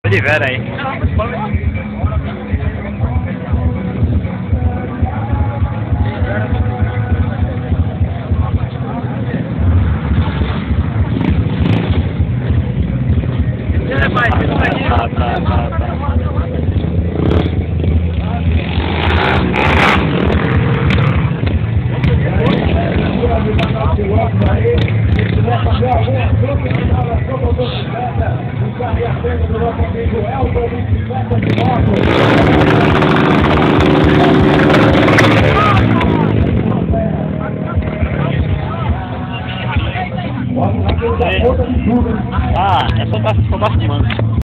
de vera aí. Carregamento do nosso amigo Elton, bicicleta de motos.